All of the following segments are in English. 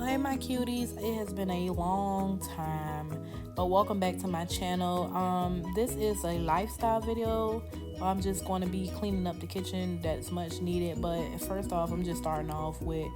Hey my cuties, it has been a long time, but welcome back to my channel. This is a lifestyle video. I'm just going to be cleaning up the kitchen that's much needed, but first off, I'm just starting off with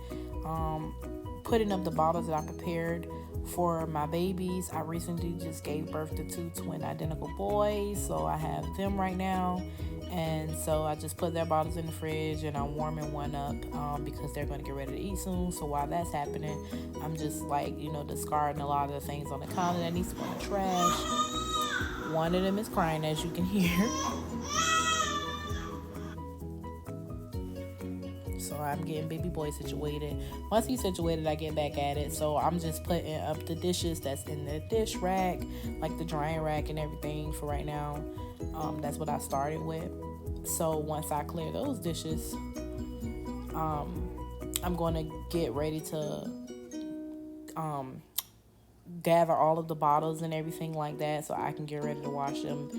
um, putting up the bottles that I prepared for my babies. I recently just gave birth to two twin identical boys, so I have them right now. And so I just put their bottles in the fridge and I'm warming one up because they're going to get ready to eat soon. So while that's happening, I'm just like, discarding a lot of the things on the counter that needs to go in the trash. One of them is crying, as you can hear. So I'm getting baby boy situated. Once he's situated, I get back at it. So I'm just putting up the dishes that's in the dish rack, like the drying rack and everything for right now. That's what I started with. So once I clear those dishes, I'm going to get ready to gather all of the bottles and everything like that so I can get ready to wash them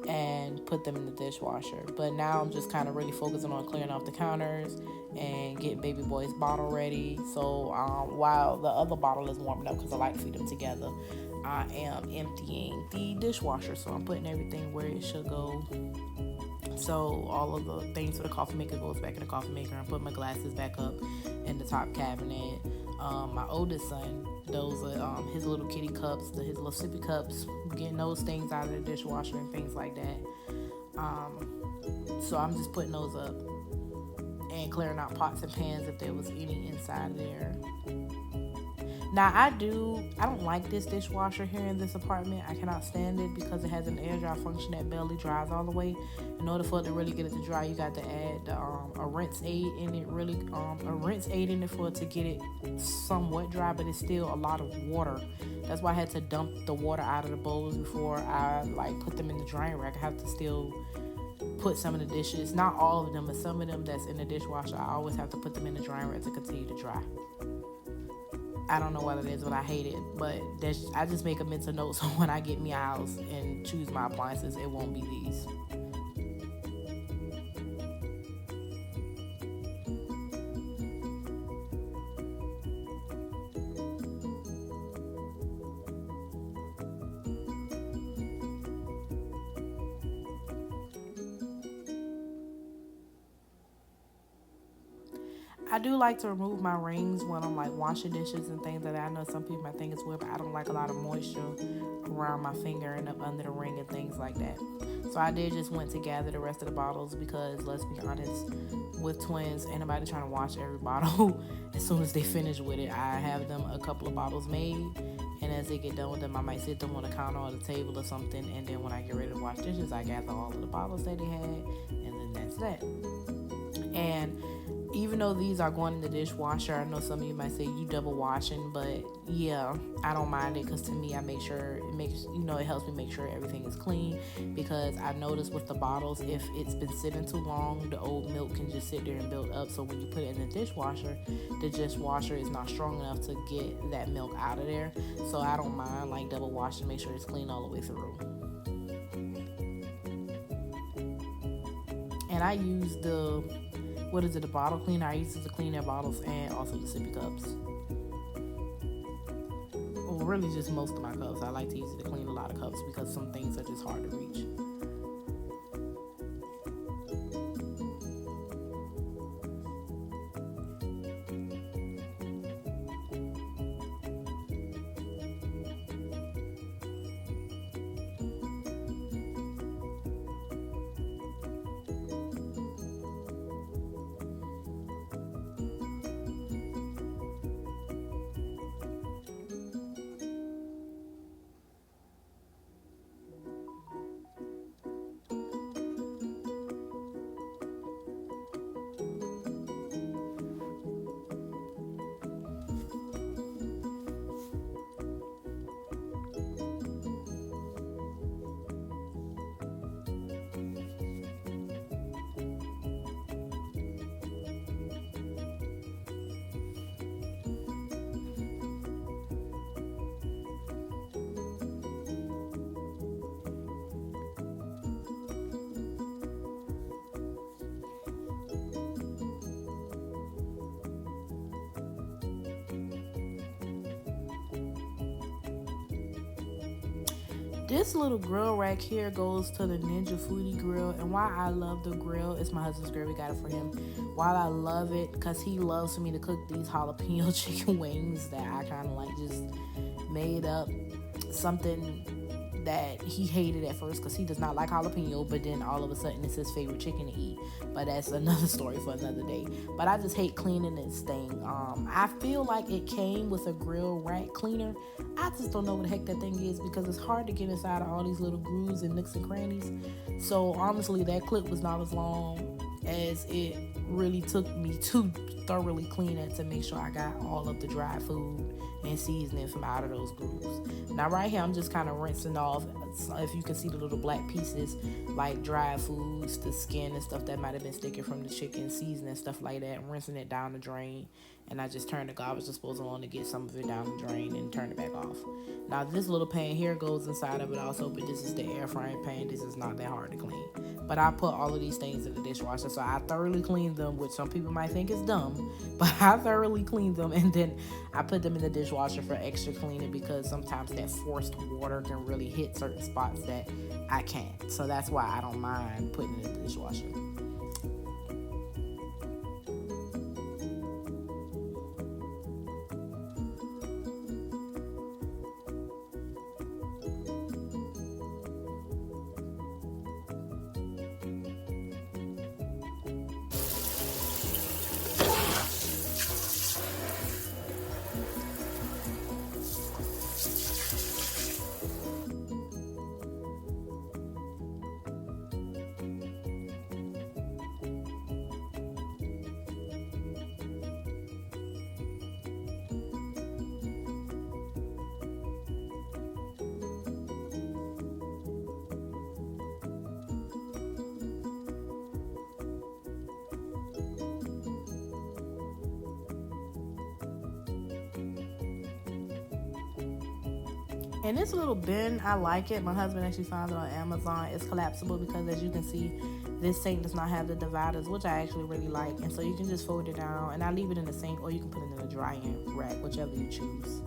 and put them in the dishwasher. But now I'm just kind of really focusing on clearing off the counters and getting baby boy's bottle ready. So while the other bottle is warming up, because I like to feed them together, I am emptying the dishwasher. So I'm putting everything where it should go. So all of the things for the coffee maker goes back in the coffee maker. I put my glasses back up in the top cabinet. My oldest son, those are his little kitty cups, his little sippy cups, getting those things out of the dishwasher and things like that. So I'm just putting those up and clearing out pots and pans if there was any inside there. Now I don't like this dishwasher here in this apartment. I cannot stand it because it has an air dry function that barely dries all the way. In order for it to really get it to dry, you got to add a rinse aid in it. A rinse aid in it for it to get it somewhat dry, but it's still a lot of water. That's why I had to dump the water out of the bowls before I put them in the drying rack. I have to still put some of the dishes, not all of them, but some of them that's in the dishwasher, I always have to put them in the drying rack to continue to dry. I don't know what it is, but I hate it. But I just make a mental note so when I get me a house and choose my appliances, it won't be these. I do like to remove my rings when I'm washing dishes and things like that. I know some people might think it's weird, but I don't like a lot of moisture around my finger and up under the ring and things like that. So I did just went to gather the rest of the bottles because let's be honest, with twins, ain't nobody trying to wash every bottle as soon as they finish with it. I have them a couple of bottles made, and as they get done with them, I might sit them on the counter or the table or something, and then when I get ready to wash dishes, I gather all of the bottles that they had, and then that's that. And even though these are going in the dishwasher, I know some of you might say you double washing, but yeah, I don't mind it because to me, I make sure it helps me make sure everything is clean. Because I noticed with the bottles, if it's been sitting too long, the old milk can just sit there and build up. So when you put it in the dishwasher is not strong enough to get that milk out of there. So I don't mind double washing, make sure it's clean all the way through. And I use the bottle cleaner. I use it to clean their bottles and also the sippy cups. Well, really just most of my cups. I like to use it to clean a lot of cups because some things are just hard to reach. This little grill rack here goes to the Ninja Foodie grill. And why I love the grill, it's my husband's grill, we got it for him. While I love it, because he loves for me to cook these jalapeno chicken wings that I kind of like just made up something that he hated at first because he does not like jalapeno, but then all of a sudden it's his favorite chicken to eat. But that's another story for another day. But I just hate cleaning this thing. I feel like it came with a grill rack cleaner. I just don't know what the heck that thing is because it's hard to get inside of all these little grooves and nooks and crannies. So honestly, that clip was not as long as it really took me to thoroughly clean it to make sure I got all of the dry food and seasoning from out of those grooves. Now right here I'm just kind of rinsing off, if you can see the little black pieces like dry foods, the skin and stuff that might have been sticking from the chicken, seasoning, stuff like that. I'm rinsing it down the drain, and I just turn the garbage disposal on to get some of it down the drain and turn it back off. Now this little pan here goes inside of it also, but this is the air frying pan. This is not that hard to clean, but I put all of these things in the dishwasher, so I thoroughly clean them, which some people might think is dumb, but I thoroughly clean them, and then I put them in the dishwasher for extra cleaning because sometimes that forced water can really hit certain spots that I can't. So that's why I don't mind putting it in the dishwasher. And this little bin, I like it. My husband actually found it on Amazon. It's collapsible because, as you can see, this sink does not have the dividers, which I actually really like. And so you can just fold it down, and I leave it in the sink, or you can put it in a drying rack, whichever you choose.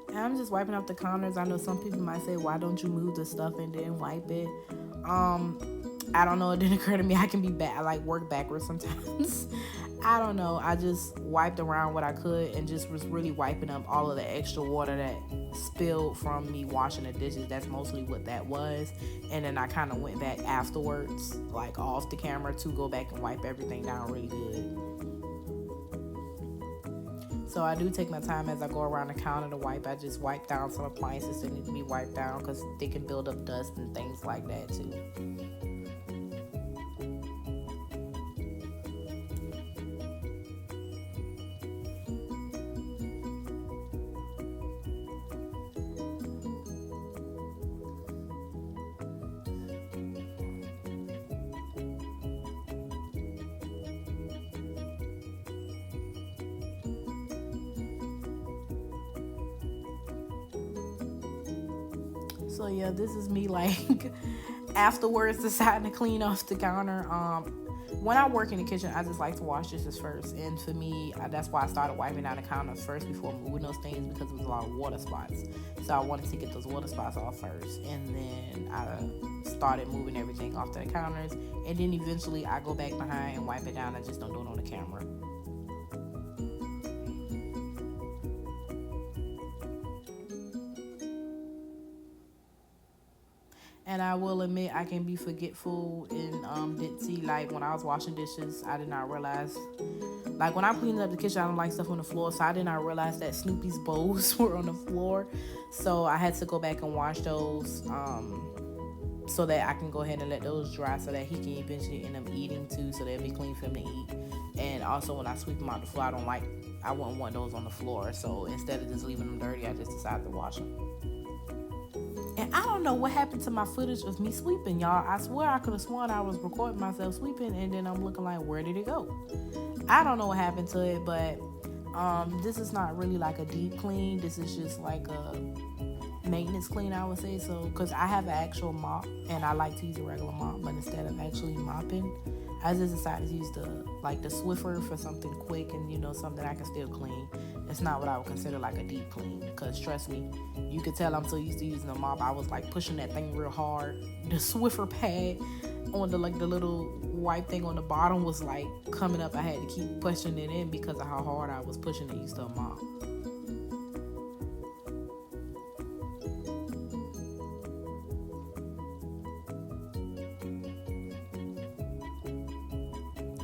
And I'm just wiping off the counters. I know some people might say, why don't you move the stuff and then wipe it? I don't know. It didn't occur to me I can be bad. I like work backwards sometimes. I don't know. I just wiped around what I could and just was really wiping up all of the extra water that spilled from me washing the dishes. That's mostly what that was. And then I kind of went back afterwards, like off the camera, to go back and wipe everything down really good. So I do take my time as I go around the counter to wipe. I just wipe down some appliances that need to be wiped down because they can build up dust and things like that too. So yeah, this is me like afterwards deciding to clean off the counter. When I work in the kitchen, I just like to wash dishes first, and for me, that's why I started wiping down the counters first before moving those things, because it was a lot of water spots. So I wanted to get those water spots off first, and then I started moving everything off to the counters, and then eventually I go back behind and wipe it down. I just don't do it on the camera. And I will admit I can be forgetful and ditzy. Like when I was washing dishes, I did not realize. Like when I'm cleaning up the kitchen, I don't like stuff on the floor, so I did not realize that Snoopy's bowls were on the floor. So I had to go back and wash those so that I can go ahead and let those dry so that he can eventually end up eating too, so they'll be clean for him to eat. And also when I sweep them out the floor, I wouldn't want those on the floor. So instead of just leaving them dirty, I just decided to wash them. And I don't know what happened to my footage of me sweeping, y'all. I swear I could have sworn I was recording myself sweeping, and then I'm looking like, where did it go? I don't know what happened to it, but this is not really like a deep clean. This is just like a maintenance clean, I would say. So, because I have an actual mop, and I like to use a regular mop, but instead of actually mopping, I just decided to use the Swiffer for something quick and something I can still clean. It's not what I would consider like a deep clean, because trust me, you could tell I'm so used to using a mop. I was like pushing that thing real hard. The Swiffer pad on the little wipe thing on the bottom was like coming up. I had to keep pushing it in because of how hard I was pushing it used to a mop.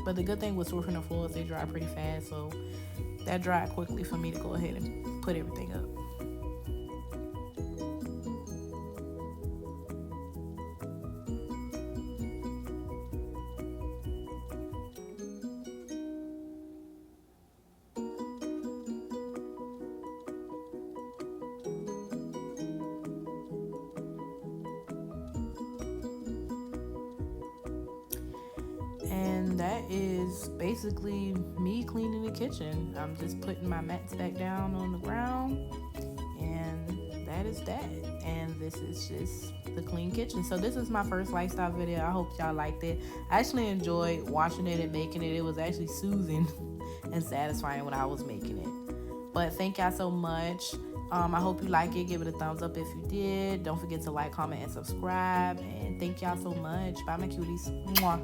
But the good thing with Swiffering the floors, they dry pretty fast, so that dried quickly for me to go ahead and put everything up. And that is basically me cleaning the kitchen. I'm just putting my mats back down on the ground, and that is that. And this is just the clean kitchen. So this is my first lifestyle video. I hope y'all liked it. I actually enjoyed watching it and making it. It was actually soothing and satisfying when I was making it. But thank y'all so much. I hope you like it. Give it a thumbs up if you did. Don't forget to like, comment, and subscribe. And thank y'all so much. Bye, my cuties. Mwah.